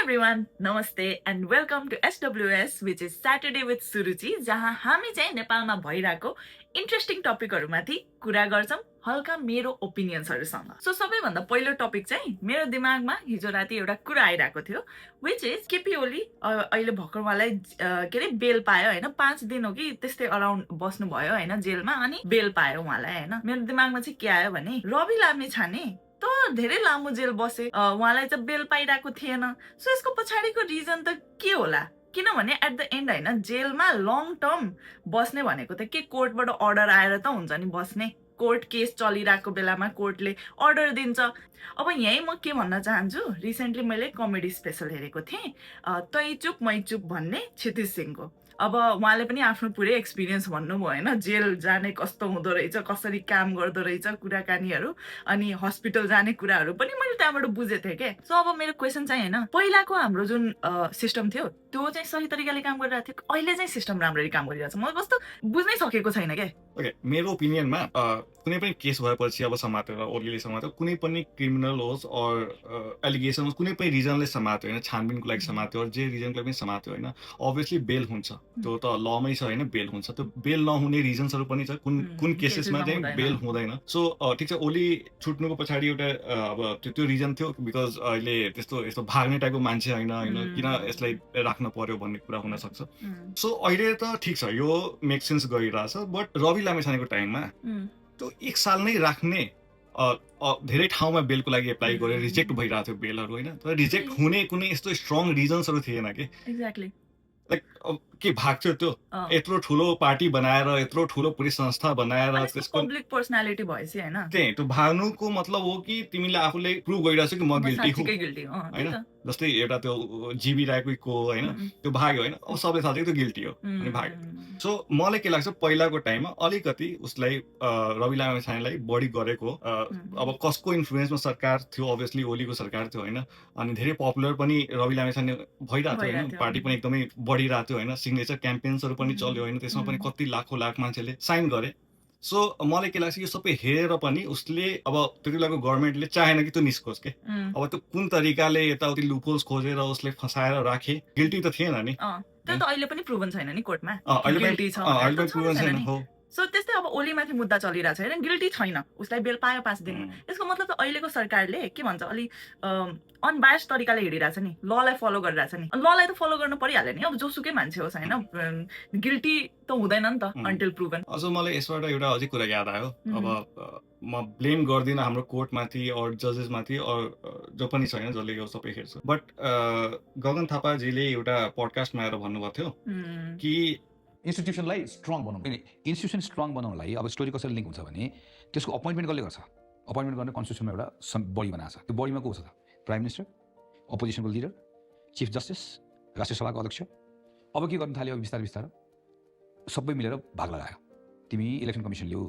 Everyone नमस्ते and welcome to SWS which is Saturday with Suruchi जहाँ हामी चाहिँ नेपालमा भइरहेको इन्ट्रेस्टिङ टपिकहरूमाथि कुरा गर्छौँ हल्का मेरो ओपिनियन्सहरूसँग सो सबैभन्दा पहिलो टपिक चाहिँ मेरो दिमागमा हिजो राति एउटा कुरा आइरहेको थियो विच इज केपी ओली अहिले भर्खर उहाँलाई के अरे बेल पायो होइन 5 दिन हो कि त्यस्तै अराउन्ड बस्नुभयो होइन जेलमा अनि बेल पायो उहाँलाई होइन मेरो दिमागमा चाहिँ के आयो भने रवि लामिछाने त धेरै लामो जेल बसे उहाँलाई चाहिँ बेल पाइरहेको थिएन सो यसको पछाडिको रिजन त के होला किनभने एट द एन्ड होइन जेलमा लङ टर्म बस्ने भनेको त के कोर्टबाट अर्डर आएर त हुन्छ नि बस्ने कोर्ट केस चलिरहेको बेलामा कोर्टले अर्डर दिन्छ अब यहीँ म के भन्न चाहन्छु रिसेन्टली मैले कमेडी स्पेसल हेरेको थिएँ तै चुप मै चुप भन्ने क्षितिज सिंहको अब उहाँले पनि आफ्नो पुरै एक्सपिरियन्स भन्नुभयो होइन जेल जाने कस्तो हुँदो रहेछ कसरी काम गर्दो रहेछ कुराकानीहरू अनि हस्पिटल जाने कुराहरू पनि मैले त्यहाँबाट बुझेको थिएँ क्या सो अब मेरो क्वेसन चाहिँ होइन पहिलाको हाम्रो जुन सिस्टम थियो त्यो चाहिँ सही तरिकाले काम गरिरहेको थियो अहिले चाहिँ सिस्टम राम्ररी काम गरिरहेको छ म कस्तो बुझ्नै सकेको छैन क्या ओके मेरो ओपिनियनमा कुनै पनि केस भएपछि अब समातेर ओलीले समात्यो कुनै पनि क्रिमिनल होस् अर एलिगेसन होस् कुनै पनि रिजनले समात्यो होइन छानबिनको लागि समात्यो जे रिजनको लागि पनि समात्यो होइन अभियसली बेल हुन्छ त्यो त लमै छ होइन बेल हुन्छ त्यो बेल नहुने रिजन्सहरू पनि छ कुन कुन केसेसमा चाहिँ बेल हुँदैन सो ठिक छ ओली छुट्नुको पछाडि एउटा अब त्यो रिजन थियो बिकज अहिले त्यस्तो यस्तो भाग्ने टाइपको मान्छे होइन होइन किन यसलाई राख्न पर्यो भन्ने कुरा हुनसक्छ सो अहिले त ठिक छ यो मेक सेन्स गरिरहेछ बट रवि लामिछानेको टाइममा त्यो 1 साल नै राख्ने धेरै ठाउँमा बेलको लागि एप्लाई गरेर रिजेक्ट भइरहेको थियो बेलहरू होइन तर रिजेक्ट हुने कुनै यस्तो स्ट्रङ रिजन्सहरू थिएन कि एक्ज्याक्टली लाइक के भाग्थ्यो त्यो यत्रो ठुलो पार्टी बनाएर यत्रो ठुलो पुलिस संस्था बनाएर त्यसको पब्लिक पर्सनालिटी भएपछि हैन त्यही त्यो भाग्नुको मतलब हो कि तिमीले आफूले प्रुभ गरिरहेछौ कि म गिल्टी हुँ हैन जस्तै एउटा त्यो जीबी राईको होइन त्यो भाग्यो होइन अब सबैले थाहा छ त्यो गिल्टी हो अनि भाग्यो सो मलाई के लाग्छ पहिलाको टाइममा अलिकति उसलाई रवि लामिछानेलाई बढी गरेको अब कसको इन्फ्लुएन्समा सरकार थियो अभियसली ओलीको सरकार थियो होइन अनि धेरै पपुलर पनि रवि लामिछाने भइरहेको थियो होइन पार्टी पनि एकदमै बढिरहेको थियो होइन सिग्नेचर क्याम्पेन्सहरू पनि चल्यो होइन त्यसमा पनि कति लाख मान्छेले साइन गरे सो मलाई के लाग्छ यो सबै हेरेर पनि उसले अब त्यति बेलाको गभर्मेन्टले चाहेन कि त्यो निस्कोस् के अब त्यो कुन तरिकाले यताउति लुपहोल्स खोजेर उसले फसाएर राखे गिल्टी त थिएन नि त्यो त अहिले पनि प्रुभन छैन नि कोर्टमा अहिले पनि प्रुभन छैन हो सो त्यस्तै अब ओलीमाथि मुद्दा चलिरहेको छ होइन गिल्टी छैन उसलाई बेल पायो 5 दिन यसको मतलब त अहिलेको सरकारले के भन्छ अलि अनबायस तरिकाले हिँडिरहेछ नि ललाई फलो गरिरहेछ नि ललाई त फलो गर्न परिहाल्यो नि अब जोसुकै मान्छे होस् होइन गिल्टी त हुँदैन नि त अन्टिल प्रुभन अझ मलाई यसबाट एउटा अझै कुरा याद आयो अब म ब्लेम गर्दिनँ हाम्रो कोर्टमाथि अर जजेसमाथि अर जो पनि छैन जसले यो सबै हेर्छ बट गगन थापाजीले एउटा पडकास्टमा आएर भन्नुभएको थियो कि इन्स्टिट्युसनलाई स्ट्रङ बनाउनु इन्स्टिट्युसन स्ट्रङ बनाउनलाई अब स्टोरी कसरी लिङ्क हुन्छ भने त्यसको अपोइन्टमेन्ट कसले गर्छ अपोइन्टमेन्ट गर्ने कन्स्टिट्युसनमा एउटा बडी बनाएको छ त्यो बडीमा को छ त प्राइम मिनिस्टर अपोजिसनको लिडर चिफ जस्टिस राष्ट्रिय सभाको अध्यक्ष अब के गर्नु थाल्यो बिस्तारै सबै मिलेर भाग लगायो तिमी इलेक्सन कमिसन लिऊ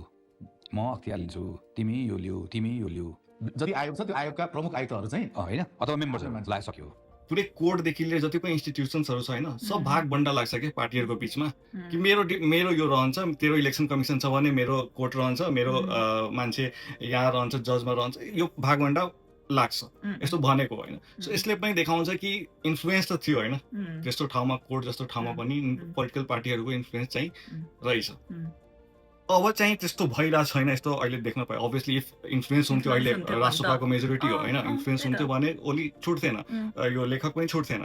म अख्तियार लिन्छु तिमी यो लिऊ जति आयोग छ त्यो आयोगका प्रमुख आयुक्तहरू चाहिँ होइन अथवा मेम्बर्सहरू लगाइसक्यो पुरै कोर्टदेखि लिएर जति पनि इन्स्टिट्युसन्सहरू छ होइन सब भाग बन्डा लाग्छ क्या पार्टीहरूको बिचमा कि मेरो यो रहन्छ तेरो इलेक्सन कमिसन छ भने मेरो कोर्ट रहन्छ मेरो मान्छे यहाँ रहन्छ जजमा रहन्छ यो भाग बन्डा लाग्छ यस्तो भनेको होइन सो यसले पनि देखाउँछ कि इन्फ्लुएन्स त थियो होइन त्यस्तो ठाउँमा कोर्ट जस्तो ठाउँमा पनि पोलिटिकल पार्टीहरूको इन्फ्लुएन्स चाहिँ रहेछ अब चाहिँ त्यस्तो भइरहेको छैन यस्तो अहिले देख्न पायो अभियसली इन्फ्लुएन्स हुन्थ्यो अहिले राष्ट्रसभाको मेजोरिटी हो होइन इन्फ्लुएन्स हुन्थ्यो भने ओली छुट्थेन यो लेखक पनि छुट्थेन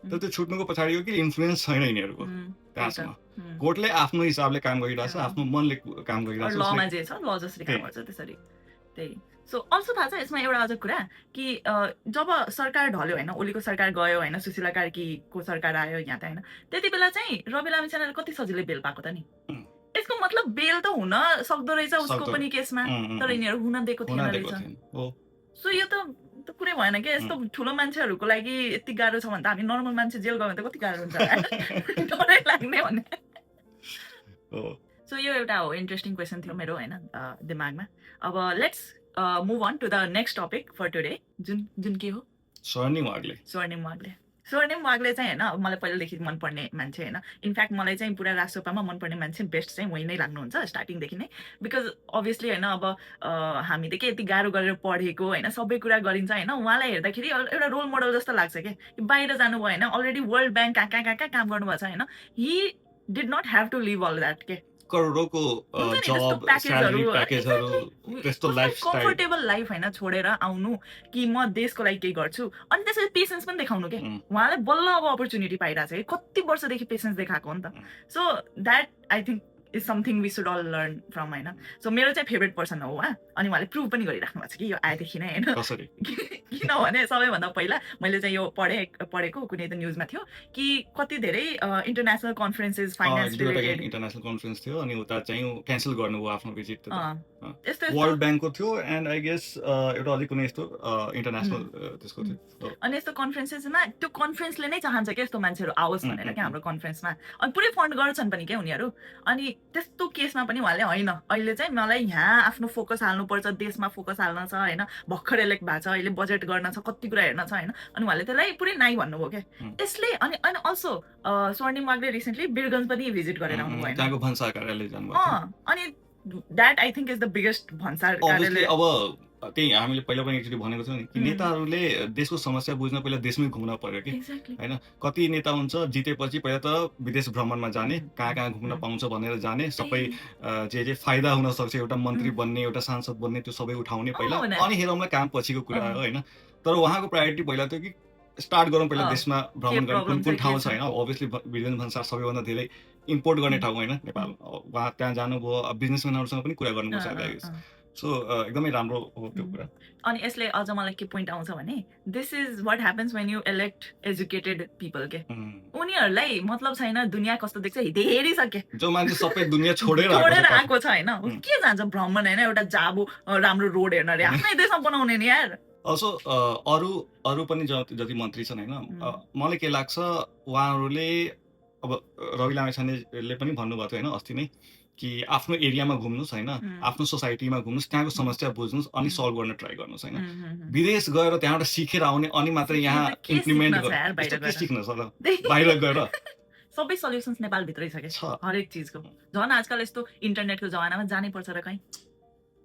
तर त्यो छुट्नुको पछाडि हो कि इन्फ्लुएन्स छैन यिनीहरूको त्यहाँसम्म कोर्टले आफ्नो हिसाबले काम गरिरहेछ आफ्नो मनले काम गरिरहेछ सो अल्सो थाहा छ यसमा एउटा अझ कुरा कि जब सरकार ढल्यो होइन ओलीको सरकार गयो होइन सुशीला कार्कीको सरकार आयो यहाँ त होइन त्यति बेला चाहिँ रवि लामिछानेले कति सजिलै बेल पाएको त नि यसको मतलब बेल त हुन सक्दो रहेछ उसको पनि केसमा तर यिनीहरू हुन दिएको थिएन रहेछ सो यो त कुरै भएन कि यस्तो ठुलो मान्छेहरूको लागि यति गाह्रो छ भने त हामी नर्मल मान्छे जेल गयो भने त कति गाह्रो हुन्छ डरै लाग्ने भने सो यो एउटा हो इन्ट्रेस्टिङ क्वेसन थियो मेरो होइन दिमागमा अब let's move on to the next topic for today जुन के हो स्वर्णिम वाग्ले स्वर्णिम वाग्ले चाहिँ होइन अब मलाई पहिलादेखि मनपर्ने मान्छे होइन इनफ्याक्ट मलाई चाहिँ पुरा राष्ट्रपामा मनपर्ने मान्छे बेस्ट चाहिँ उही नै लाग्नुहुन्छ स्टार्टिङदेखि नै बिकज अभियसली होइन अब हामीले के यति गाह्रो गरेर पढेको होइन सबै कुरा गरिन्छ होइन उहाँलाई हेर्दाखेरि एउटा रोल मोडल जस्तो लाग्छ क्या बाहिर जानुभयो होइन अलरेडी वर्ल्ड ब्याङ्क कहाँ कहाँ काम गर्नुभएको छ होइन he did not have to live all that के करोडौँको जब स्यालेरी प्याकेजहरू त्यस्तो लाइफस्टाइल कम्फर्टेबल लाइफ होइन छोडेर आउनु कि म देशको लागि केही गर्छु अनि त्यसरी पेसेन्स पनि देखाउनु के उहाँले बल्ल अब अपर्च्युनिटी पाइरहेको छ कि कति वर्षदेखि पेसेन्स देखाएको हो नि त so that I think is something we should all learn from होइन सो मेरो चाहिँ फेभरेट पर्सन हो उहाँ अनि उहाँले प्रुभ पनि गरिराख्नु भएको छ कि यो आएदेखि नै होइन कसरी किनभने सबैभन्दा पहिला मैले चाहिँ यो पढेको कुनै त न्युजमा थियो कि कति धेरै international conferences finance related international conference थियो अनि उता चाहिँ क्यान्सल गर्नुभयो आफ्नो भिजिट यस्तो वर्ल्ड ब्याङ्कको थियो एन्ड आई गेस एउटा अलिक कुनै यस्तो इन्टरनेसनल त्यसको थियो अनि यस्तो कन्फरेन्सेसमा त्यो कन्फरेन्सले नै चाहन्छ कि यस्तो मान्छेहरू आओस् भनेर क्या हाम्रो कन्फरेन्समा अनि पुरै फन्ड गर्छन् पनि क्या उनीहरू अनि त्यस्तो केसमा पनि उहाँले होइन अहिले चाहिँ मलाई यहाँ आफ्नो फोकस हाल्नुपर्छ देशमा फोकस हाल्न छ होइन भर्खर इलेक्ट भएको छ अहिले बजेट गर्न छ कति कुरा हेर्न छ होइन अनि उहाँले त्यसलाई पुरै नाइ भन्नुभयो क्या त्यसले अनि अल्सो स्वर्णिम वाग्ले रिसेन्टली बिरगन्ज पनि भिजिट गरेर आउनुभयो होइन त्यहाँको भन्सार कार्यालय जानुभयो अनि that I think is the biggest भन्सार कार्यालय अब त्यही हामीले पहिला पनि एकचोटि भनेको थियौँ नि कि नेताहरूले देशको समस्या बुझ्न पहिला देशमै घुम्न पर्यो कि होइन कति नेता हुन्छ जितेपछि पहिला त विदेश भ्रमणमा जाने कहाँ कहाँ घुम्न पाउँछ भनेर जाने सबै जे फाइदा हुन सक्छ एउटा मन्त्री बन्ने एउटा सांसद बन्ने त्यो सबै उठाउने पहिला अनि हेरौँला काम पछिको कुरा हो होइन तर उहाँको प्रायोरिटी पहिला थियो कि स्टार्ट गरौँ पहिला देशमा भ्रमण गर्ने कुन कुन ठाउँ छ होइन अभियसली बिरगन्ज भन्सार सबैभन्दा धेरै इम्पोर्ट गर्ने ठाउँ होइन नेपाल उहाँ त्यहाँ जानुभयो बिजनेसम्यानहरूसँग पनि कुरा गर्नुभयो सो एकदमै राम्रो हो त्यो कुरा अनि यसले अझ मलाई के पोइन्ट आउँछ भने this is what happens when you elect educated people के उनीहरूलाई मतलब छैन दुनियाँ कस्तो देख्छ हेरिसके जो मान्छे सबै दुनियाँ छोडेर आएको छ होइन के जान्छ भ्रमण होइन एउटा जाबो राम्रो रोड हेर्न अरे आफ्नै देशमा बनाउने नि यार अल्सो अरू पनि जति मन्त्री छन् होइन मलाई के लाग्छ उहाँहरूले अब रवि लामिछानेले पनि भन्नुभएको थियो होइन अस्ति नै कि आफ्नो एरियामा घुम्नुहोस् होइन आफ्नो सोसाइटीमा घुम्नुहोस् त्यहाँको समस्या बुझ्नुहोस् अनि सल्भ गर्न ट्राई गर्नुहोस् होइन विदेश गएर त्यहाँबाट सिकेर आउने अनि मात्र यहाँ इम्प्लिमेन्ट गर्नु सिक्न सक्छ बाहिर गएर सबै सल्युसन्स नेपालभित्रै छ क्या हरेक चिजको झन् आजकल यस्तो इन्टरनेटको जमानामा जानै पर्छ र कहीँ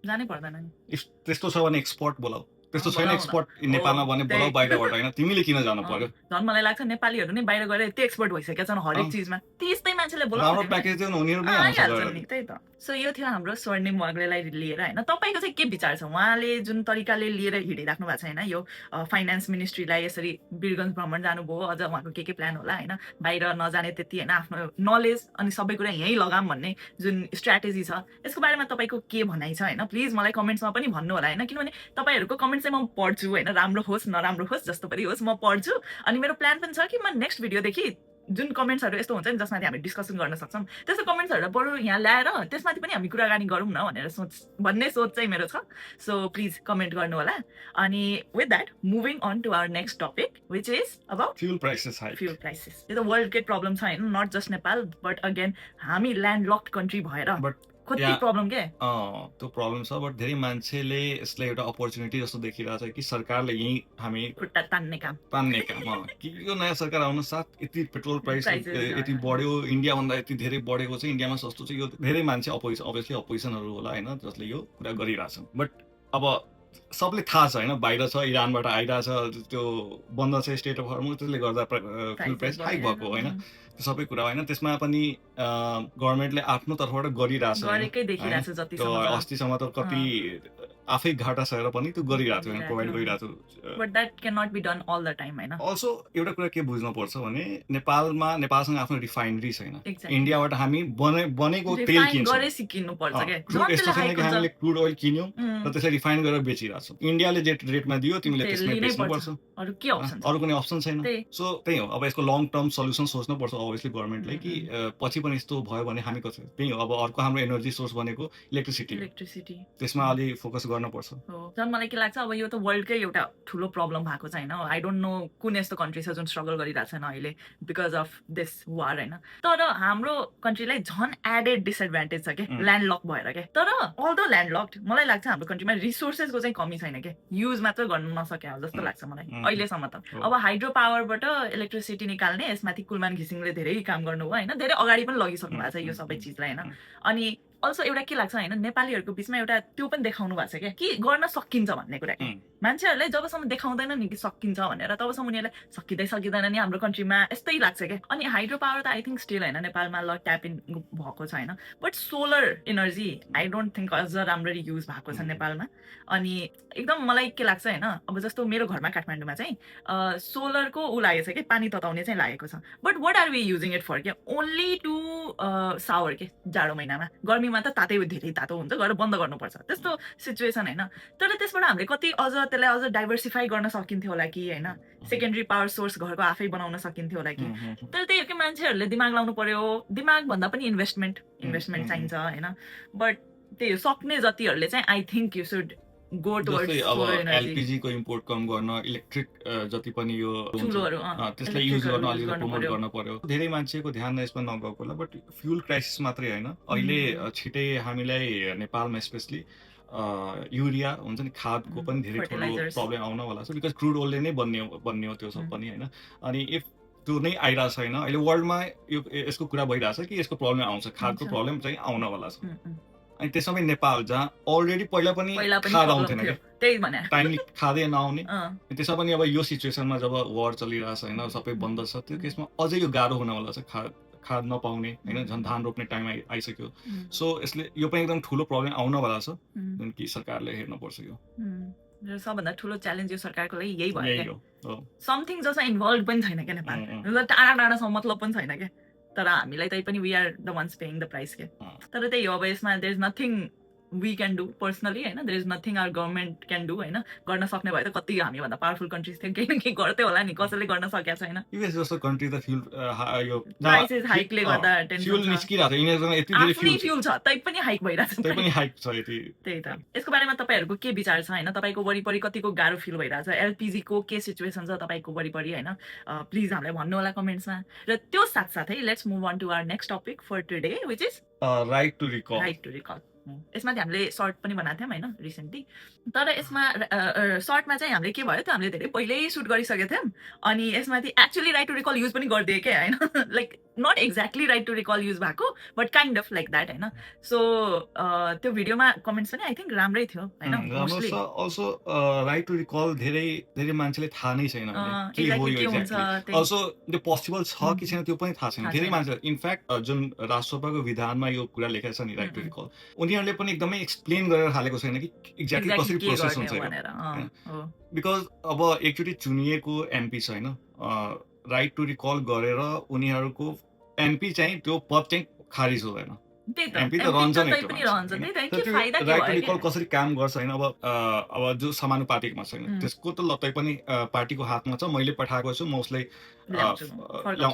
जानै पर्दैन नि त्यस्तो छ भने एक्सपर्ट बोलाऊ त्यस्तो छैन एक्सपर्ट नेपालमा भने बोलाऊ बाहिरबाट होइन तिमीले किन जानु पर्यो झन् मलाई लाग्छ नेपालीहरू नै बाहिर गएर यति एक्सपर्ट भइसकेका छन् हरेक चिजमा त्यस्तै मान्छेले बोलाउँछ प्याकेज दिउँ उनीहरू नै आउँछ त्यही त सो यो थियो हाम्रो स्वर्णिम वाग्लेलाई लिएर होइन तपाईँको चाहिँ के विचार छ उहाँले जुन तरिकाले लिएर हिँडिराख्नु भएको छ होइन यो फाइनेन्स मिनिस्ट्रीलाई यसरी बिरगन्ज भ्रमण जानुभयो अझ उहाँको के प्लान होला होइन बाहिर नजाने त्यति होइन आफ्नो नलेज अनि सबै कुरा यहीँ लगाम भन्ने जुन स्ट्राटेजी छ यसको बारेमा तपाईँको के भनाइ छ होइन प्लिज मलाई कमेन्ट्समा पनि भन्नु होला होइन किनभने तपाईँहरूको कमेन्ट चाहिँ म पढ्छु होइन राम्रो होस् नराम्रो होस् जस्तो पनि होस् म पढ्छु अनि मेरो प्लान पनि छ कि म नेक्स्ट भिडियोदेखि जुन कमेन्ट्सहरू यस्तो हुन्छ नि जसमाथि हामी डिस्कसन गर्न सक्छौँ त्यस्तो कमेन्ट्सहरूलाई बरु यहाँ ल्याएर त्यसमाथि पनि हामी कुराकानी गरौँ न भनेर भन्ने सोच चाहिँ मेरो छ सो प्लिज कमेन्ट गर्नु होला अनि with that moving on to our next topic which is about fuel prices यो त वर्ल्डकै प्रब्लम छ होइन not just Nepal but again हामी ल्यान्ड लक्ड कन्ट्री भएर कति प्रब्लम के त्यो प्रब्लम छ बट धेरै मान्छेले यसलाई एउटा अपर्च्युनिटी जस्तो देखिरहेको छ कि सरकारले यहीँ हामी खुट्टा तान्ने काम कि यो नयाँ सरकार आउनु साथ यति पेट्रोल प्राइस यति बढ्यो इन्डियाभन्दा यति धेरै बढेको छ इन्डियामा सस्तो छ यो धेरै मान्छे अभियसली अपोजिसनहरू होला होइन जसले यो कुरा गरिरहेछन् बट अब सबले थाहा छ होइन बाहिर छ इरानबाट आइरहेछ त्यो बन्द छ स्टेट अफ हर्मुज त्यसले गर्दा फ्युल प्राइस हाई भएको होइन त्यो सबै कुरा होइन त्यसमा पनि गभर्मेन्टले आफ्नो तर्फबाट गरिरहेछ अस्तिसम्म त कति आफै घाटा सहेर पनि त्यो गरिरहेको थियो प्रोभाइड गरिरहेको थियो but that can not be done all the time हैन अल्सो एउटा कुरा के बुझ्नुपर्छ भने नेपालसँग आफ्नो रिफाइनरी छैन इन्डियाबाट हामी बनेको तेल किन्छौँ यस्तो छैन कि हामीले क्रुड ओइल किन्यौँ र त्यसलाई रिफाइन गरेर बेचिरहेछौँ इन्डियाले जे रेटमा दियो तिमीले त्यसमै बेच्नुपर्छ अरू कुनै अप्सन छैन सो त्यही हो अब यसको लङ टर्म सल्युसन सोच्नुपर्छ अभियसली गभर्मेन्टले कि पछि पनि यस्तो भयो भने हामी कसरी त्यही हो अब अर्को हाम्रो एनर्जी सोर्स भनेको इलेक्ट्रिसिटी त्यसमा अलि फोकस गर्नुपर्छ हो झन् मलाई के लाग्छ अब यो त वर्ल्डकै एउटा ठुलो प्रब्लम भएको छ होइन आई डोन्ट नो कुन यस्तो कन्ट्री छ जुन स्ट्रगल गरिरहेको छैन अहिले बिकज अफ दिस वार होइन तर हाम्रो कन्ट्रीलाई झन् एडेड डिसएडभान्टेज छ कि ल्यान्डलक भएर क्या तर अल द ल्यान्डलक्ड मलाई लाग्छ हाम्रो कन्ट्रीमा रिसोर्सेसको चाहिँ कमी छैन क्या युज मात्र गर्नु नसके हो जस्तो लाग्छ मलाई अहिलेसम्म त अब हाइड्रो पावरबाट इलेक्ट्रिसिटी निकाल्ने यसमाथि कुलमान घिसिङले धेरै काम गर्नुभयो होइन धेरै अगाडि पनि लगिसक्नु भएको छ यो सबै चिजलाई होइन अनि अल्सो एउटा के लाग्छ होइन नेपालीहरूको बिचमा एउटा त्यो पनि देखाउनु भएको छ क्या कि गर्न सकिन्छ भन्ने कुरा के मान्छेहरूलाई जबसम्म देखाउँदैन नि कि सकिन्छ भनेर तबसम्म उनीहरूलाई सकिँदैन नि हाम्रो कन्ट्रीमा यस्तै लाग्छ क्या अनि हाइड्रो पावर त आई थिङ्क स्टिल होइन नेपालमा ल ट्याप इन भएको छ होइन but solar energy I don't think अझ राम्ररी युज भएको छ नेपालमा अनि एकदम मलाई के लाग्छ होइन अब जस्तो मेरो घरमा काठमाडौँमा चाहिँ सोलरको ऊ लागेको छ कि पानी तताउने चाहिँ लागेको छ but what are we using it for के ओन्ली टु सावर के जाडो महिनामा गर्मीमा त तातै धेरै तातो हुन्छ गरेर बन्द गर्नुपर्छ त्यस्तो सिचुएसन होइन तर त्यसबाट हामीले कति अझ त्यसलाई अझ डाइभर्सिफाई गर्न सकिन्थ्यो होला कि होइन सेकेन्डरी पावर सोर्स घरको आफै बनाउन सकिन्थ्यो होला कि तर त्यही हो कि मान्छेहरूले दिमाग लाउनु पर्यो दिमाग भन्दा पनि इन्भेस्टमेन्ट चाहिन्छ होइन बट त्यही हो सक्ने जतिहरूले चाहिँ I think you should go towards solar energy LPG को इम्पोर्ट कम गर्न इलेक्ट्रिक जति पनि यो चुलोहरू त्यसलाई युज गर्न अलिकति प्रमोट गर्न पर्यो धेरै मान्छेको ध्यान यसमा नगएको होला बट फ्युल क्राइसिस मात्रै होइन अहिले छिटै हामीलाई नेपालमा स्पेसली युरिया हुन्छ नि खादको पनि धेरै ठुलो प्रब्लम आउनवाला छ बिकज क्रुड ओइलले नै बन्ने हो त्यो सब पनि होइन अनि इफ त्यो नै आइरहेको छैन अहिले वर्ल्डमा यो यसको कुरा भइरहेछ कि यसको प्रब्लम आउँछ खादको प्रब्लम चाहिँ आउनवाला छ अनि त्यसमै नेपाल जहाँ अलरेडी पहिला पनि खाद आउँथेन क्या टाइमली खादै नआउने त्यसमा पनि अब यो सिचुएसनमा जब वार चलिरहेछ होइन सबै बन्द छ त्यो केसमा अझै यो गाह्रो हुनवाला छ खाद नपाउने होइन झन् धान रोप्ने टाइम आइसक्यो सो यसले यो पनि एकदम ठुलो प्रब्लम आउनवाला छ जुन कि सरकारले हेर्नुपर्छ यो सबभन्दा ठुलो च्यालेन्ज यो सरकारको लागि यही भयो समथिङ जसमा इन्भल्भ पनि छैन क्या नेपाल टाढासम्म मतलब पनि छैन क्या तर हामीलाई तै पनि we are the ones paying the price के तर त्यही हो अब यसमा there is nothing we can do personally होइन there is nothing our government can do होइन गर्न सक्ने भए त कति हामीभन्दा पावरफुल कन्ट्रिज थियो केही न केही गर्दै होला नि कसैले गर्न सकेको छैन युएस जस्तो कन्ट्री त फ्युल यो प्राइसेस हाइकले गर्दा फ्युल निस्किरहेको छ यिनीहरूसँग यति धेरै फ्युल छ तै पनि हाइक भइरहेछ तै पनि हाइक छ यति त्यही त यसको बारेमा तपाईँहरूको के विचार छ होइन तपाईँको वरिपरि कतिको गाह्रो फिल भइरहेछ एलपीजी को के सिचुएसन छ तपाईँको वरिपरि होइन प्लिज हामीलाई भन्नु होला कमेन्ट्समा र त्यो साथसाथै let's move on to our next topic for today which is right to recall यसमा चाहिँ हामीले सर्ट पनि बनाएको थियौँ होइन रिसेन्टली तर यसमा सर्टमा चाहिँ हामीले के भयो त हामीले धेरै पहिल्यै सुट गरिसकेको थियौँ अनि यसमाथि actually right to recall use पनि गरिदिएँ क्या होइन like not exactly right to recall use भएको but kind of like that होइन सो त्यो भिडियोमा कमेन्ट्स पनि आई थिङ्क राम्रै थियो होइन अल्सो राइट टु रिकल धेरै मान्छेले थाहा नै छैन अल्सो त्यो पोसिबल छ कि छैन त्यो पनि थाहा छैन धेरै मान्छे इनफ्याक्ट जुन राष्ट्रसभाको विधानमा यो कुरा लेखेको छ नि राइट टु रिकल उनीहरूले पनि एकदमै एक्सप्लेन गरेर हालेको छैन कि एक्ज्याक्टली कसरी प्रोसेस हुन्छ बिकज अब एकचोटि चुनिएको एमपी छ होइन राइट टु रिकल गरेर उनीहरूको एमपी चाहिँ त्यो पद चाहिँ खारिज हुँदैन एमपी त रहन्छ नि राइट टु रिकल कसरी काम गर्छ होइन अब जो समानुपातिकमा छैन त्यसको त लत्तै पनि पार्टीको हातमा छ मैले पठाएको छु म उसलाई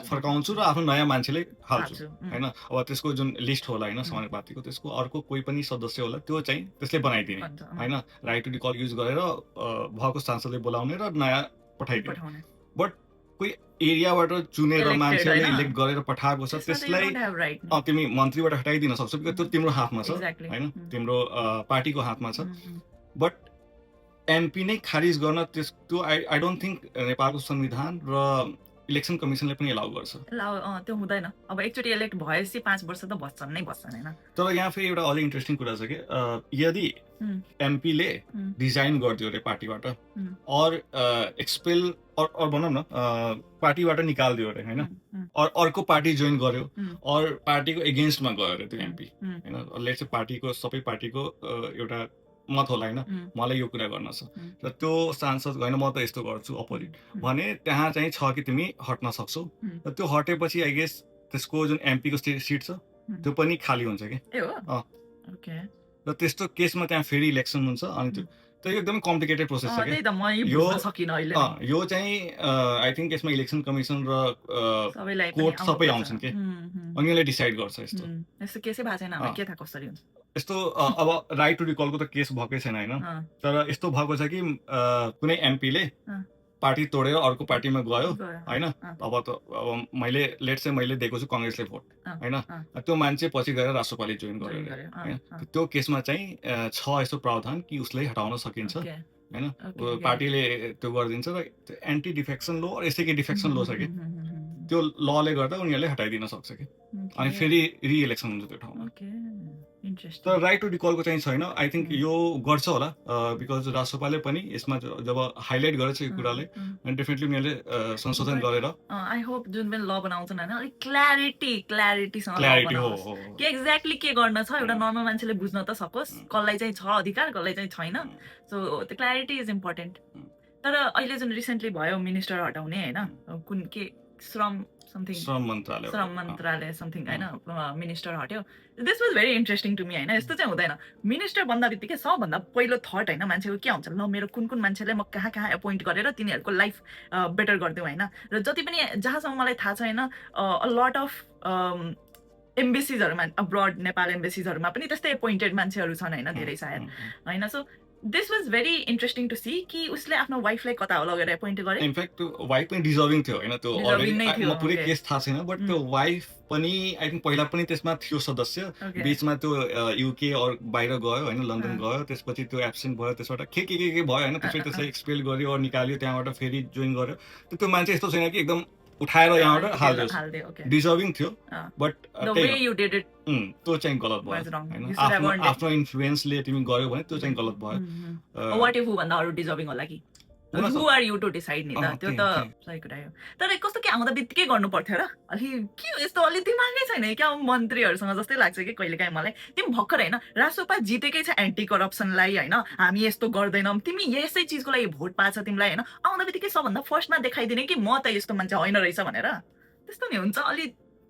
फर्काउँछु र आफ्नो नयाँ मान्छेले हाल्छु होइन अब त्यसको जुन लिस्ट होला होइन समानुपातिको त्यसको अर्को कोही पनि सदस्य होला त्यो चाहिँ त्यसले बनाइदिने होइन राइट टु रिकल युज गरेर भएको सांसदले बोलाउने र नयाँ पठाइदिने बट कोही एरियाबाट चुनेर मान्छेले इलेक्ट गरेर पठाएको छ त्यसलाई तिमी मन्त्रीबाट हटाइदिन सक्छौ बिकज त्यो तिम्रो हातमा छ होइन तिम्रो पार्टीको हातमा छ बट एमपी नै खारिज गर्न त्यो आई डोन्ट थिङ्क नेपालको संविधान र इलेक्सन कमिसनले पनि एलाउ गर्छ त्यो हुँदैन अब एकचोटि इलेक्ट भएपछि 5 वर्ष त बस्छन् नै बस्छन् होइन तर यहाँ फेरि एउटा अझै इन्ट्रेस्टिङ कुरा छ कि यदि एमपीले रिजाइन गरिदियो अरे पार्टीबाट और एक्सपेल और भनौँ न पार्टीबाट निकालिदियो अरे होइन अर्को पार्टी जोइन गर्यो और पार्टीको एगेन्स्टमा गयो अरे त्यो एमपी होइन लेट्स से पार्टीको सबै पार्टीको एउटा मत होला होइन मलाई यो कुरा गर्न छ र त्यो सांसद होइन म त यस्तो गर्छु अपोजिट भने त्यहाँ चाहिँ छ कि तिमी हट्न सक्छौ र त्यो हटेपछि आई गेस त्यसको जुन एमपीको सिट छ त्यो पनि खाली हुन्छ कि र त्यस्तो केसमा त्यहाँ फेरि इलेक्सन हुन्छ अनि त्यो एकदमै कम्प्लिकेटेड प्रोसेस छ कि यो चाहिँ आई थिङ्क यसमा इलेक्सन कमिसन र कोर्ट सबै आउँछन् कि उनीहरूले डिसाइड गर्छ यस्तो केसै भएको छैन के थाहा कसरी हुन्छ यस्तो अब राइट टु रिकलको त केस भएकै छैन होइन, अँ, तर यस्तो भएको छ कि कुनै एमपीले अँ। पार्टी तोडेर अर्को पार्टीमा गयो गयो, होइन। अँ, अब मैले लेट चाहिँ मैले दिएको छु कङ्ग्रेसले भोट अँ, होइन, अँ। त्यो मान्छे पछि गएर राष्ट्रपाले जोइन गर्यो जोइन अरे गर्यो, होइन। अँ, त्यो केसमा चाहिँ छ यस्तो प्रावधान कि उसलाई हटाउन सकिन्छ ओके, होइन। Okay, okay. पार्टीले त्यो गरिदिन्छ र एन्टी डिफेक्सन लो यस्तै कि डिफेक्सन लो छ कि कि त्यो लले गर्दा उनीहरूले हटाइदिन सक्छ कि अनि फेरि रिइलेक्सन हुन्छ त्यो ठाउँमा। Okay, interesting. तर राइट टु रिकलको चाहिँ छैन। I think Mm. यो गर्छ होला बिकज राष्ट्रपाले पनि यसमा जब हाइलाइट गरेछ यो कुरालाई अनि डेफिनेटली उनीहरूले संशोधन But- गरेर आई होप जुन पनि ल बनाउँछन् होइन अलिक क्ल्यारिटीसँग ल क्ल्यारिटी हो बनाओस् के एक्ज्याक्टली के गर्न छ एउटा नर्मल मान्छेले बुझ्न त सकोस् कसलाई चाहिँ छ अधिकार कसलाई चाहिँ छैन। सो त्यो क्ल्यारिटी इज इम्पोर्टेन्ट। तर अहिले जुन रिसेन्टली भयो मिनिस्टर हटाउने होइन कुन के श्रम समथिङ श्रम मन्त्रालय श्रम मन्त्रालय समथिङ होइन मिनिस्टर हट्यो। This was very interesting to me होइन। यस्तो चाहिँ हुँदैन। मिनिस्टर भन्दा बित्तिकै सबभन्दा पहिलो थट होइन मान्छेको के हुन्छ, ल मेरो कुन कुन मान्छेलाई म कहाँ कहाँ एपोइन्ट गरेर तिनीहरूको लाइफ बेटर गरिदिउँ होइन। र जति पनि जहाँसम्म मलाई थाहा छ होइन अ लट अफ एम्बेसिजहरूमा अब्रड नेपाल एम्बेसिजहरूमा पनि त्यस्तै एपोइन्टेड मान्छेहरू छन् होइन धेरै सायद होइन। So this was very interesting to see कि उसले आफ्नो वाइफलाई कता हो लगेर एपोइन्ट गरे। इनफ्याक्ट त्यो वाइफ पनि डिजर्भिङ थियो होइन। त्यो Deserving नै थियो, म पुरै okay. केस थाहा छैन बट त्यो वाइफ पनि आई थिङ्क पहिला पनि त्यसमा थियो सदस्य Okay. बिचमा त्यो युके बाहिर गयो होइन, लन्डन अँ। गयो, त्यसपछि त्यो एब्सेन्ट भयो, त्यसबाट के भयो होइन, त्यसपछि त्यसलाई एक्सपेल गर्यो और निकाल्यो, त्यहाँबाट फेरि जोइन गर्यो। त्यो मान्छे यस्तो छैन कि एकदम उठाएर यहाँबाट हालिदियोस्, हालिदियो, okay. डिजर्भिङ थियो अँ। But The way you did it त्यो चाहिँ गलत भयो was wrong. होइन। You should have earned it. आफ्नो इन्फ्लुएन्सले तिमी गर्यो भने त्यो चाहिँ गलत भयो। वाट इफ भन्दा अरू डिजर्भिङ होला कि हुन हु आर यु टु डिसाइड नि त अँ, त्यो त्यही, त सही कुरा हो। तर कस्तो के आउँदा बित्तिकै गर्नु पर्थ्यो र अलि के हो यस्तो अलि दिमागै छैन क्या मन्त्रीहरूसँग जस्तै लाग्छ कि कहिलेकाहीँ मलाई। तिमी भर्खर होइन रासोपा जितेकै छ एन्टी करप्सनलाई होइन, हामी यस्तो गर्दैनौँ, तिमी यसै चिजको लागि भोट पाछ तिमीलाई होइन, आउँदा बित्तिकै सबभन्दा फर्स्टमा देखाइदिने कि म त यस्तो मान्छे होइन रहेछ भनेर। त्यस्तो नि हुन्छ। अलि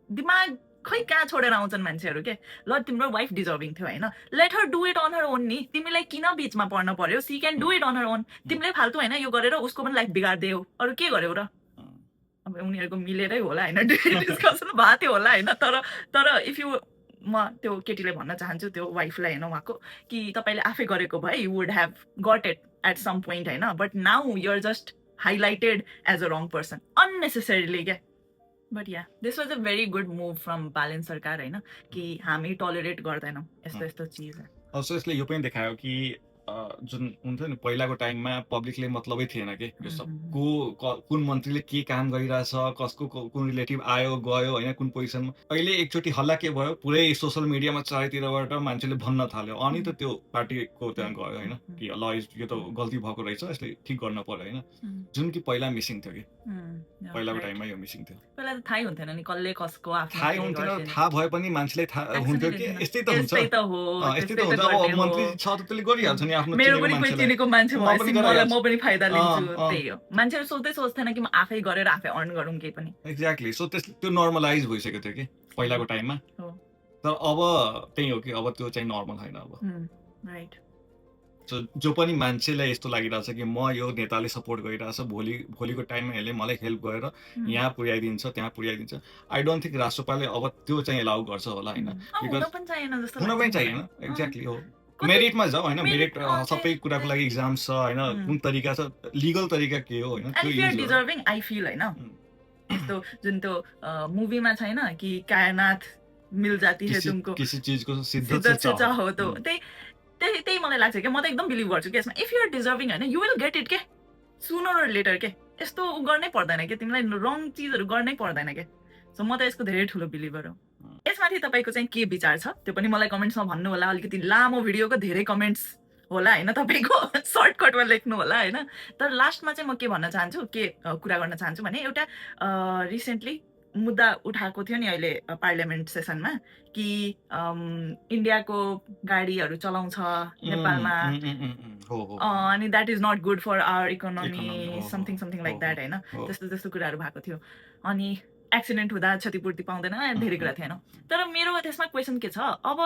दिमाग खै कहाँ छोडेर आउँछन् मान्छेहरू के। ल तिम्रो वाइफ डिजर्भिङ थियो होइन, let her do it on her own नि। तिमीलाई किन बिचमा पर्न पर्यो? She can do it on her own. तिमीले फाल्तु होइन यो गरेर उसको पनि लाइफ बिगारिदियो, अरू के गर्यो र? अब उनीहरूको मिलेरै होला होइन डिस्कसन भएको थियो होला होइन। तर इफ यु म त्यो केटीले भन्न चाहन्छु त्यो वाइफलाई होइन उहाँको कि तपाईँले आफै गरेको भए you would have got it at some point होइन, but now you're just highlighted as a wrong person unnecessarily क्या। But yeah this was a very good move from Balen सरकार होइन कि हामी टलरेट गर्दैनौँ यस्तो यस्तो चिज। सो यसले यो पनि देखायो कि जुन हुन्थ्यो नि पहिलाको टाइममा पब्लिकले मतलबै थिएन कि यो सब कुन मन्त्रीले के काम गरिरहेछ, कसको कुन रिलेटिभ आयो गयो होइन, कुन पोजिसनमा। अहिले एकचोटि हल्ला के भयो, पुरै सोसियल मिडियामा चारैतिरबाट मान्छेले भन्न थाल्यो अनि त त्यो पार्टीको त्यहाँ गयो होइन कि ल यो त गल्ती भएको रहेछ, यसले ठिक गर्न पर्यो होइन। जुन कि पहिला मिसिङ थियो कि पहिलाको टाइममा यो मिसिङ थियो। पहिला त थाहै हुन्थेन नि कसले कसको थाहै हुन्थेन। थाहा भए पनि मान्छेले हुन्थ्यो कि यस्तै त हुन्छ, यस्तै त हो यस्तै त हुन्छ। अब मन्त्री छ त त्यसले गरिहाल्छ नि आफ्नो मेरो पनि कोही चिनेको मान्छे म पनि भएपछि मलाई म गरिहाल्छु। पनि फाइदा लिन्छु। अँ, अँ। त्यही हो, मान्छेहरू सोच्दैन कि म आफै गरेर आफै अर्न गरौँ केही पनि। एक्ज्याक्टली। सो त्यो नर्मलाइज भइसकेको थियो कि पहिलाको टाइममा। हो। तर अब त्यही हो कि अब त्यो चाहिँ नर्मल छैन अब। राइट। सो जो पनि मान्छेलाई यस्तो लागिरहेछ कि म यो नेताले सपोर्ट गरिरहेछ, भोलिको टाइममा यसले मलाई हेल्प गरेर यहाँ पुर्याइदिन्छ त्यहाँ पुर्याइदिन्छ, आई डोन्ट थिङ्क राष्ट्रपालले अब त्यो चाहिँ एलाउ गर्छ होला होइन। हुन पनि चाहिएन जस्तो हुन पनि चाहिएन। एक्ज्याक्टली हो। मेरिटमा जाऊ होइन, मेरिट सबै कुराको लागि इक्जाम छ होइन, कुन तरिका छ, लिगल तरिका के हो होइन, and if you are deserving I feel होइन यस्तो जुन त्यो मुभीमा छैन कि कायनाथ मिल जाती है तुमको किसी चीजको सिद्धत से चाहो तो त्यही मलाई लाग्छ क्या। म त एकदम बिलिभ गर्छु कि यसमा इफ यु आर डिजर्भिङ होइन यु विल गेट इट के सुनर और लेटर के। यस्तो गर्नै पर्दैन कि तिमीलाई रङ चिजहरू गर्नै पर्दैन के। सो म त यसको धेरै ठुलो बिलिभर हो। यसमाथि तपाईँको चाहिँ के विचार छ त्यो पनि मलाई कमेन्ट्समा भन्नु होला। अलिकति लामो भिडियोको धेरै कमेन्ट्स होला होइन तपाईँको, सर्टकटमा लेख्नु होला होइन। तर लास्टमा चाहिँ म के भन्न चाहन्छु, के कुरा गर्न चाहन्छु भने एउटा रिसेन्टली मुद्दा उठाएको थियो नि अहिले पार्लियामेन्ट सेसनमा कि इन्डियाको गाडीहरू चलाउँछ नेपालमा अनि that is not good for our economy something like that होइन। त्यस्तो कुराहरू भएको थियो। अनि एक्सिडेन्ट हुँदा क्षतिपूर्ति पाउँदैन धेरै कुरा थियो होइन। तर मेरो त्यसमा क्वेसन के छ, अब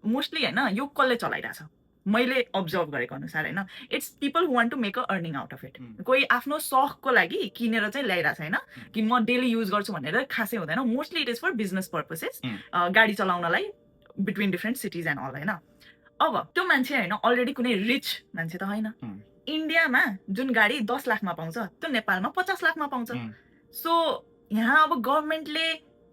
मोस्टली होइन यो कसले चलाइरहेछ मैले अब्जर्भ गरेको अनुसार होइन, it's people who want to make a earning out of it. कोही आफ्नो सखको लागि किनेर चाहिँ ल्याइरहेछ होइन कि म डेली युज गर्छु भनेर खासै हुँदैन। Mostly it is for business purposes, गाडी चलाउनलाई between different cities and all होइन अब त्यो मान्छे होइन अलरेडी कुनै रिच मान्छे त होइन Hmm. इन्डियामा जुन गाडी 10 लाखमा पाउँछ त्यो नेपालमा 50 लाखमा पाउँछ Hmm. सो यहाँ अब गभर्मेन्टले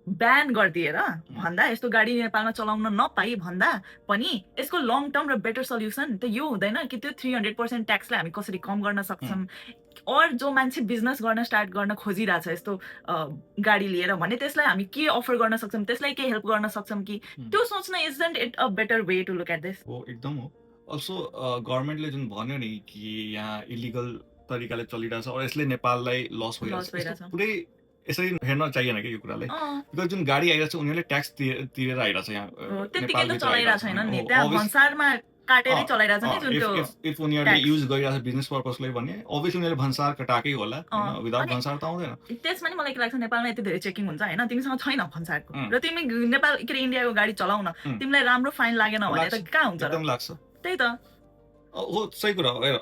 ब्यान गरिदिएर भन्दा यस्तो गाडी नेपालमा चलाउन नपाई भन्दा पनि यसको लङ टर्म र बेटर सल्युसन त यो हुँदैन कि त्यो 300% ट्याक्सलाई हामी कसरी कम गर्न सक्छौँ और जो मान्छे बिजनेस गर्न स्टार्ट गर्न खोजिरहेछ यस्तो गाडी लिएर भने त्यसलाई हामी के अफर गर्न सक्छौँ त्यसलाई के हेल्प गर्न सक्छौँ कि त्यो सोच्न isn't it a better way to look at this हो एकदम हो अल्सो गभर्मेन्टले जुन भन्यो नि कि यहाँ इलिगल तरिकाले चलिरहेछ और यसले नेपाललाई लस Loss भइरहेछ भइरहेछ। यस्तो पुरै यसरी हेर्न चाहिएन कि यो कुरालाई बिकज जुन गाडी आइरहेछ उनीहरूले ट्याक्स तिरेर आइरहेछ यहाँ त्यतिकै त नेपालभित्र चलाइरहेको आइरहेछ छैन होइन। नि हो, त्यहाँ obvious- भन्सारमा काटेरै चलाइरहेछ नि जुन त्यो इफ उनीहरूले tax। युज गरिरहेछ बिजनेस पर्पसले भने अभियसली उनीहरूले भन्सार कटाएकै होला विदाउट अनि- भन्सार त आउँदैन त्यसमा नि मलाई के लाग्छ नेपालमा यति धेरै चेकिङ हुन्छ होइन तिमीसँग छैन भन्सारको उम्। र तिमी नेपाल के अरे इन्डियाको गाडी चलाउन तिमीलाई राम्रो फाइन लागेन भने त लाग्छ। कहाँ हुन्छ र एकदम लाग्छ त्यही त हो सही कुरा हो हेर,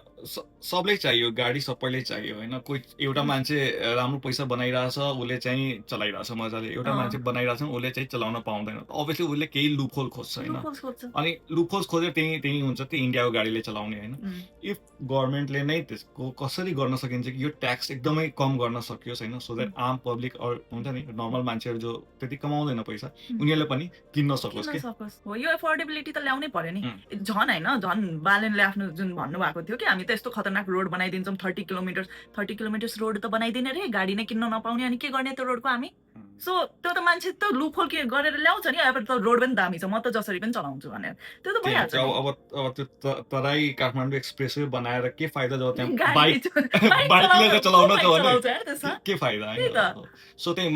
सबलाई चाहियो गाडी सबैले चाहियो होइन कोही एउटा मान्छे राम्रो पैसा बनाइरहेछ उसले चाहिँ चलाइरहेछ मजाले एउटा मान्छे बनाइरहेछ उसले चाहिँ चलाउन पाउँदैन अभियसली उसले केही लुपहोल खोज्छ होइन Loopholes खोज्छ। अनि लुपहोल्स खोजेर त्यही हुन्छ त्यो इन्डियाको गाडीले चलाउने होइन उम्। इफ गभर्मेन्टले नै त्यसको कसरी गर्न सकिन्छ कि यो ट्याक्स एकदमै कम गर्न सकियोस् होइन सो द्याट आम पब्लिक हुन्छ नि नर्मल मान्छेहरू जो त्यति कमाउँदैन पैसा उनीहरूले पनि किन्न सकोस् किन कि सकोस् हो यो एफोर्डेबिलिटी त ल्याउनै पर्यो नि झन् होइन झन् बालेनले आफ्नो जुन भन्नुभएको थियो कि हामी त यस्तो खतरनाक रोड बनाइदिन्छौँ 30 किलोमिटर्स रोड त बनाइदिने रे गाडी नै किन्न नपाउने अनि के गर्ने त्यो रोडको हामी सो त्यो त मान्छे त लुपहोल के गरेर ल्याउँछ नि अब त रोड पनि दामी छ म त जसरी पनि चलाउँछु भनेर त्यो त भइहाल्छ नि। अब त्यो तराई काठमाडौँ एक्सप्रेसवे बनाएर के फाइदा जब त्यहाँ गाडी बाइक बाइक बाइक लिएर चलाउन त भने चलाउँछ यार त्यसमा। के फाइदा त्यही त। होइन सो त्यही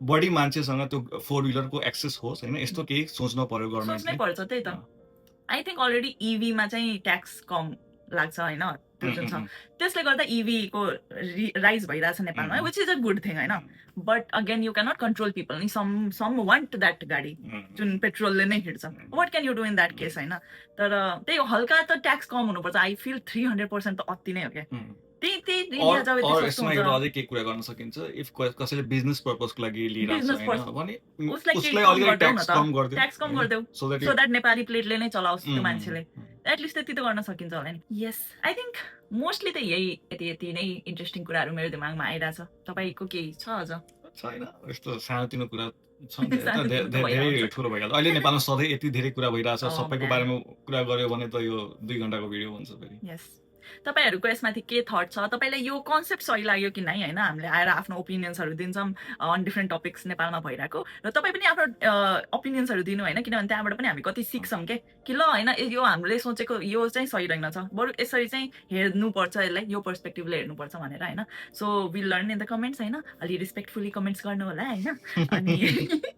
बढी मान्छेसँग त्यो 4 व्हिलरको एक्सेस होस् होइन यस्तो केही सोच्नु पर्यो सोच्नै गभर्मेन्टले पर्छ त्यही त आई थिङ्क अलरेडी इभीमा चाहिँ ट्याक्स कम लाग्छ होइन त्यो जुन छ त्यसले गर्दा इभीको राइज भइरहेछ नेपालमा which is a good thing होइन but again you cannot control people नि सम वान्ट द्याट गाडी जुन पेट्रोलले नै हिँड्छ what can you do in that case होइन तर त्यही हो, हल्का त ट्याक्स कम हुनुपर्छ आई फिल 300% त अति नै हो क्या त्यही इन्डिया जब यति सस्तो यसमा एउटा हुन्छ अझै के कुरा गर्न सकिन्छ इफ कसैले बिजनेस पर्पसको लागि लिइरहेको Business छ होइन भने उसलाई उसलाई कम अलिकति गरिदेऊ न ट्याक्स त। कम गरिदियो ट्याक्स कम गरिदेऊ so that so that Nepali प्लेटले नै चलाओस् त्यो उम्, मान्छेले एटलिस्ट त्यति त गर्न सकिन्छ होला नि यस आई थिङ्क मोस्टली त यति नै इन्ट्रेस्टिङ कुराहरू मेरो दिमागमा आइरहेछ तपाईँको केही छ अझ छैन यस्तो सानोतिनो कुरा छ नि त, सानोतिनो त धेरै भइहाल्छ। ठुलो भइहाल्छ अहिले नेपालमा सधैँ यति धेरै कुरा भइरहेछ Oh, सबैको man. बारेमा कुरा गर्यो भने त यो 2 घण्टाको भिडियो हुन्छ फेरि यस तपाईँहरूको यसमाथि के थट छ तपाईँलाई यो कन्सेप्ट सही लाग्यो कि नै होइन हामीले आएर आफ्नो ओपिनियन्सहरू दिन्छौँ अन डिफ्रेन्ट टपिक्स नेपालमा भइरहेको र तपाईँ पनि आफ्नो ओपिनियन्सहरू दिनु होइन किनभने त्यहाँबाट पनि हामी कति सिक्छौँ कि ल होइन यो हामीले सोचेको यो चाहिँ सही रहेनछ बरु यसरी चाहिँ हेर्नुपर्छ यसलाई यो पर्सपेक्टिभले हेर्नुपर्छ भनेर होइन so will learn in the comments होइन अलि रेस्पेक्टफुली कमेन्ट्स गर्नु होला होइन अनि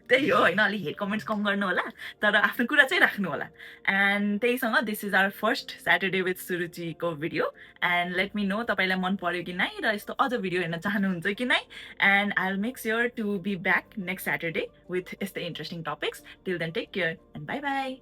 त्यही हो होइन अलि हेट कमेन्ट्स कम गर्नु होला तर आफ्नो कुरा चाहिँ राख्नु होला एन्ड त्यहीसँग this is our first Saturday with सुरुचिको video and let me know तपाईँलाई मन पर्यो कि नै र यस्तो अझ भिडियो हेर्न चाहनुहुन्छ कि नै and I will make sure to be back next Saturday with यस्तै interesting topics till then take care and bye by